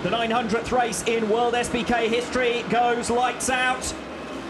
The 900th race in World SBK history goes lights out.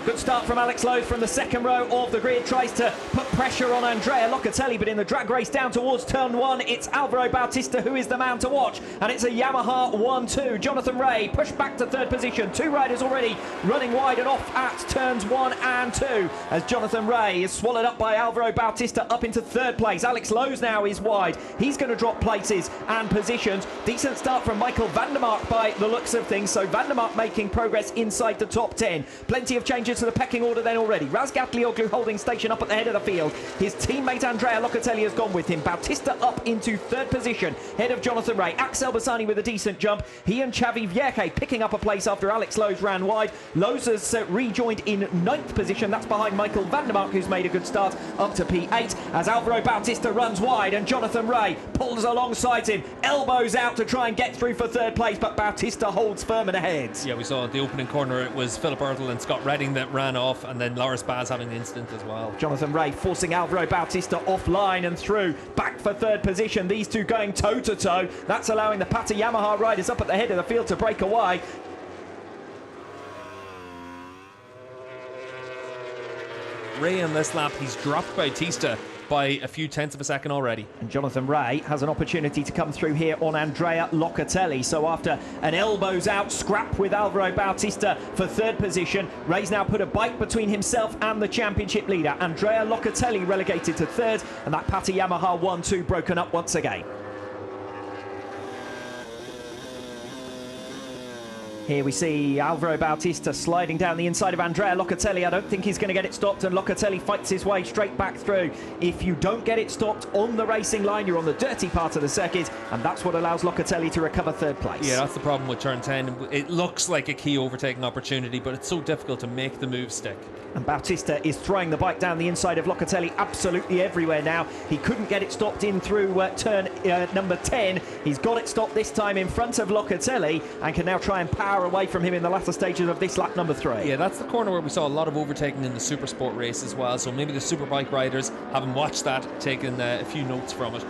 Good start from Alex Lowe from the second row of the grid. Tries to put pressure on Andrea Locatelli, but in the drag race down towards turn one, it's Alvaro Bautista who is the man to watch. And it's a Yamaha 1-2. Jonathan Rea pushed back to third position. Two riders already running wide and off at turns 1 and 2. As Jonathan Rea is swallowed up by Alvaro Bautista up into third place. Alex Lowe now is wide. He's going to drop places and positions. Decent start from Michael van der Mark by the looks of things. So van der Mark making progress inside the top 10. Plenty of changes to the pecking order then already. Razgatlioglu holding station up at the head of the field. His teammate Andrea Locatelli has gone with him. Bautista up into third position, head of Jonathan Rea. Axel Bassani with a decent jump. He and Xavi Vierge picking up a place after Alex Lowe's ran wide. Lowe's has rejoined in ninth position. That's behind Michael van der Mark, who's made a good start up to P8 as Alvaro Bautista runs wide and Jonathan Rea pulls alongside him. Elbows out to try and get through for third place, but Bautista holds firm and ahead. Yeah, we saw at the opening corner it was Philip Ertl and Scott Redding that ran off, and then Loris Baz having an incident as well. Jonathan Rea forcing Alvaro Bautista offline and through, back for third position. These two going toe-to-toe. That's allowing the Pata Yamaha riders up at the head of the field to break away. Rea in this lap, he's dropped Bautista by a few tenths of a second already. And Jonathan Rea has an opportunity to come through here on Andrea Locatelli. So after an elbows out scrap with Alvaro Bautista for third position, Rea's now put a bite between himself and the championship leader. Andrea Locatelli relegated to third, and that Pata Yamaha 1-2 broken up once again. Here we see Alvaro Bautista sliding down the inside of Andrea Locatelli. I don't think he's going to get it stopped, and Locatelli fights his way straight back through. If you don't get it stopped on the racing line, you're on the dirty part of the circuit, and that's what allows Locatelli to recover third place. Yeah, that's the problem with turn 10. It looks like a key overtaking opportunity, but it's so difficult to make the move stick. And Bautista is throwing the bike down the inside of Locatelli absolutely everywhere now. He couldn't get it stopped in through turn number 10. He's got it stopped this time in front of Locatelli and can now try and power away from him in the latter stages of this lap number 3. Yeah, that's the corner where we saw a lot of overtaking in the Super Sport race as well. So maybe the Superbike riders, having watched that, taken a few notes from it.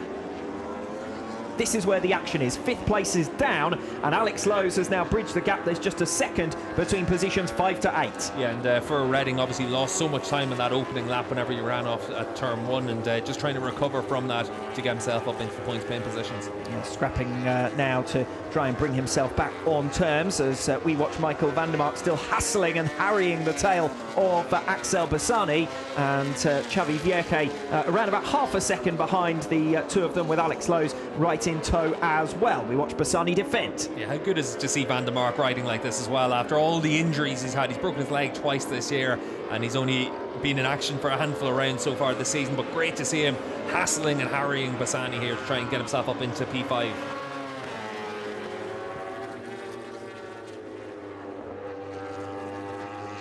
This is where the action is. Fifth place is down, and Alex Lowe has now bridged the gap. There's just a second between positions 5 to 8. Yeah, and for Redding, obviously lost so much time in that opening lap whenever you ran off at turn 1, and just trying to recover from that to get himself up into the points paying positions. Yeah, scrapping now to try and bring himself back on terms as we watch Michael van der Mark still hassling and harrying the tail of Axel Bassani, and Xavi Vierge around about half a second behind the two of them, with Alex Lowe right in tow as well. We watch Bassani defend. Yeah, how good is it to see van der Mark riding like this as well after all the injuries he's had? He's broken his leg twice this year, and he's only been in action for a handful of rounds so far this season, but great to see him hassling and harrying Bassani here to try and get himself up into P5.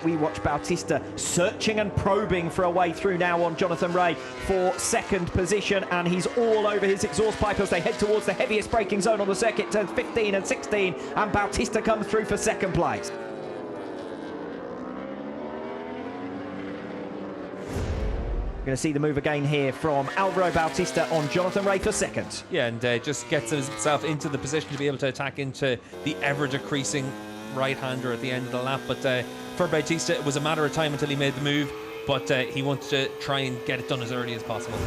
We watch Bautista searching and probing for a way through now on Jonathan Rea for second position, and he's all over his exhaust pipe as they head towards the heaviest braking zone on the circuit, turns 15 and 16, and Bautista comes through for second place. We're going to see the move again here from Alvaro Bautista on Jonathan Rea for second. Yeah, and just gets himself into the position to be able to attack into the ever-decreasing right-hander at the end of the lap, but for Bautista it was a matter of time until he made the move, but he wanted to try and get it done as early as possible.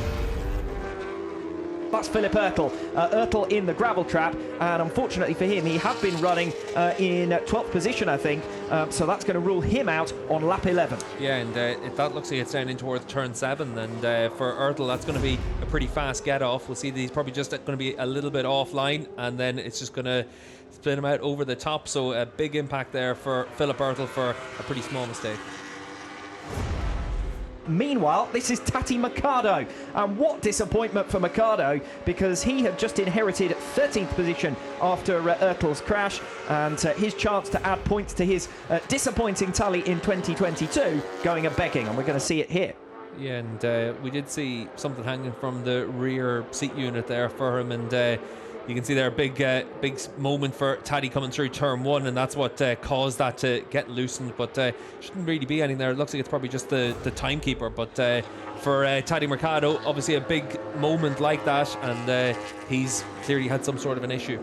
That's Philip Ertl. Ertl in the gravel trap, and unfortunately for him, he had been running in 12th position, I think, so that's going to rule him out on lap 11. Yeah, and that looks like it's down in towards turn 7, and for Ertl that's going to be a pretty fast get off. We'll see that he's probably just going to be a little bit offline, and then it's just going to split him out over the top, so a big impact there for Philip Ertl for a pretty small mistake. Meanwhile, this is Tati Mercado, and what disappointment for Mercado, because he had just inherited 13th position after Ertl's crash, and his chance to add points to his disappointing tally in 2022 going a-begging, and we're going to see it here. Yeah, and we did see something hanging from the rear seat unit there for him, and you can see there a big moment for Taddy coming through turn 1, and that's what caused that to get loosened, but shouldn't really be anything there. It looks like it's probably just the timekeeper, but for Taddy Mercado, obviously a big moment like that, and he's clearly had some sort of an issue.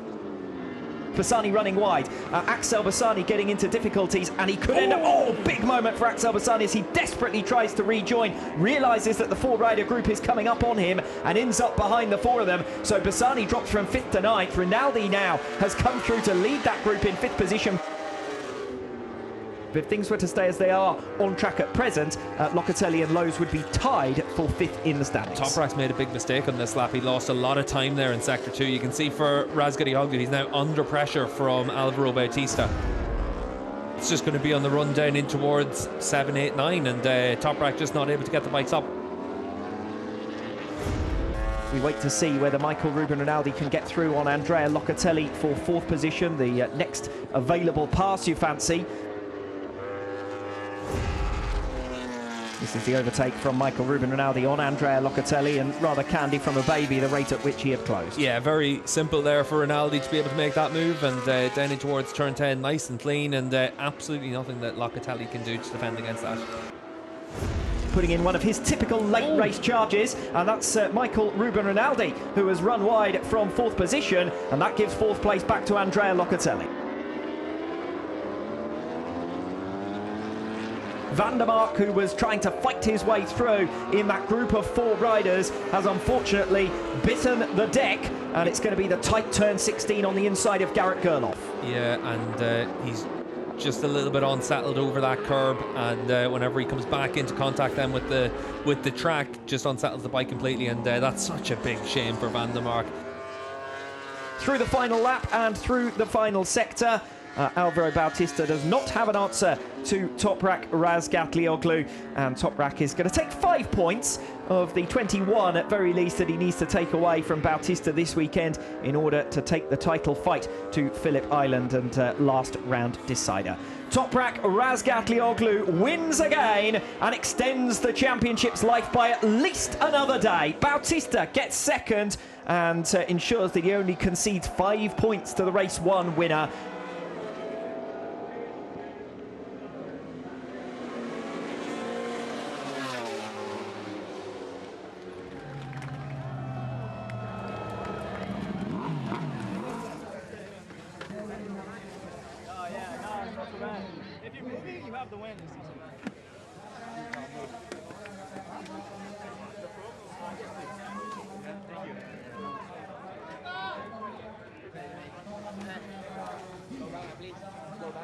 Bassani running wide. Axel Bassani getting into difficulties, and he could end up... Oh, big moment for Axel Bassani as he desperately tries to rejoin, realises that the four-rider group is coming up on him, and ends up behind the four of them. So Bassani drops from 5th to 9th. Rinaldi now has come through to lead that group in 5th position. If things were to stay as they are on track at present, Locatelli and Lowe's would be tied for 5th in the standings. Toprak's made a big mistake on this lap. He lost a lot of time there in Sector 2. You can see for Razgatlioglu, he's now under pressure from Alvaro Bautista. It's just going to be on the run down in towards 7, 8, 9, and Toprak just not able to get the bikes up. We wait to see whether Michael Ruben Rinaldi can get through on Andrea Locatelli for 4th position, the next available pass you fancy. This is the overtake from Michael Ruben Rinaldi on Andrea Locatelli, and rather candy from a baby, the rate at which he had closed. Yeah, very simple there for Rinaldi to be able to make that move, and down in towards turn 10, nice and clean, and absolutely nothing that Locatelli can do to defend against that. Putting in one of his typical late race charges, and that's Michael Ruben Rinaldi, who has run wide from 4th position, and that gives 4th place back to Andrea Locatelli. Van der Mark, who was trying to fight his way through in that group of 4 riders, has unfortunately bitten the deck, and it's going to be the tight turn 16 on the inside of Garrett Gerloff. Yeah, and he's just a little bit unsettled over that curb, and whenever he comes back into contact then with the track, just unsettles the bike completely, and that's such a big shame for Van der Mark. Through the final lap and through the final sector, Alvaro Bautista does not have an answer to Toprak Razgatlioglu, and Toprak is going to take 5 points of the 21 at very least that he needs to take away from Bautista this weekend in order to take the title fight to Phillip Island and last round decider. Toprak Razgatlioglu wins again and extends the championship's life by at least another day. Bautista gets 2nd and ensures that he only concedes 5 points to the race 1 winner. If you're moving, you have the win. Thank you.